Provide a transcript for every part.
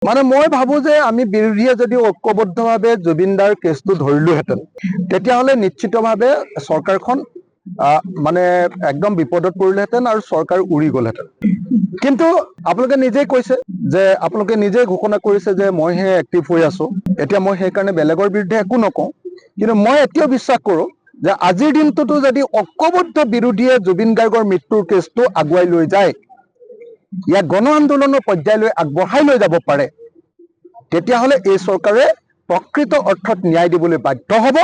মানে মই ভাবো যে আমি বিৰোধীয়ে যদি ঐক্যবদ্ধভাৱে জুবিনদাৰ কেছটো ধৰিলোহেঁতেন তেতিয়াহ'লে নিশ্চিতভাৱে চৰকাৰখন মানে একদম বিপদত পৰিলেহেঁতেন আৰু চৰকাৰ উৰি গ'লহেঁতেন। কিন্তু আপোনালোকে নিজেই কৈছে যে আপোনালোকে নিজেই ঘোষণা কৰিছে যে মইহে এক্টিভ হৈ আছো, এতিয়া মই সেইকাৰণে বেলেগৰ বিৰুদ্ধে একো নকওঁ। কিন্তু মই এতিয়াও বিশ্বাস কৰোঁ যে আজিৰ দিনটোতো যদি ঐক্যবদ্ধ বিৰোধীয়ে জুবিন গাৰ্গৰ মৃত্যুৰ কেছটো আগুৱাই লৈ যায়, ইয়াক গণ আন্দোলনৰ পৰ্যায়লৈ আগবঢ়াই লৈ যাব পাৰে, তেতিয়াহ'লে এই চৰকাৰে প্ৰকৃত অৰ্থত ন্যায় দিবলৈ বাধ্য হ'ব।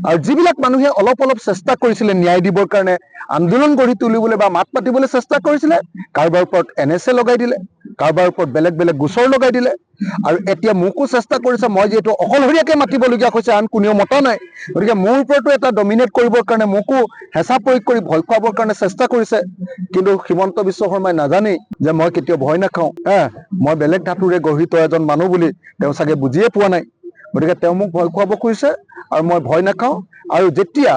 আৰু যিবিলাক মানুহে অলপ অলপ চেষ্টা কৰিছিলে ন্যায় দিবৰ কাৰণে, আন্দোলন গঢ়ি তুলিবলৈ বা মাত মাতিবলৈ চেষ্টা কৰিছিলে, কাৰোবাৰ ওপৰত NSA লগাই দিলে, কাৰোবাৰ ওপৰত বেলেগ বেলেগ গোচৰ লগাই দিলে। আৰু এতিয়া মোকো চেষ্টা কৰিছে, মই যিহেতু অকলশৰীয়াকৈ মাতিবলগীয়া হৈছে, আন কোনেও মতা নাই, গতিকে মোৰ ওপৰতো এটা ডমিনেট কৰিবৰ কাৰণে মোকো হেঁচা প্ৰয়োগ কৰি ভয় খুৱাবৰ কাৰণে চেষ্টা কৰিছে। কিন্তু হিমন্ত বিশ্ব শৰ্মাই নাজানেই যে মই কেতিয়াও ভয় নাখাওঁ। মই বেলেগ ধাতুৰে গঢ়িত এজন মানুহ বুলি তেওঁ চাগে বুজিয়ে পোৱা নাই। গতিকে তেওঁ মোক ভয় খুৱাব খুজিছে আৰু মই ভয় নাখাওঁ। আৰু যেতিয়া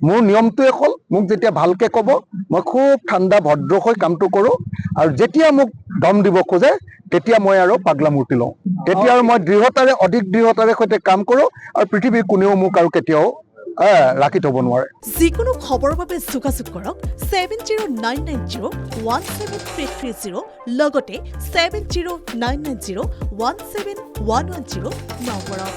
মোৰ নিয়মটোৱে হ'ল, মোক যেতিয়া ভালকে ক'ব মই খুব ঠাণ্ডা ভদ্ৰ হৈ কামটো কৰোঁ, আৰু যেতিয়া মোক দম দিব খোজে তেতিয়া মই আৰু পাগলা মূৰ্তি লওঁ, তেতিয়া আৰু মই দৃঢ়তাৰে অধিক দৃঢ়তাৰে সৈতে কাম কৰোঁ, আৰু পৃথিৱীৰ কোনেও মোক আৰু কেতিয়াও ৰাখি থ'ব নোৱাৰে। যিকোনো খবৰৰ বাবে যোগাযোগ কৰক 7099017330 লগতে 7099017110 নম্বৰত।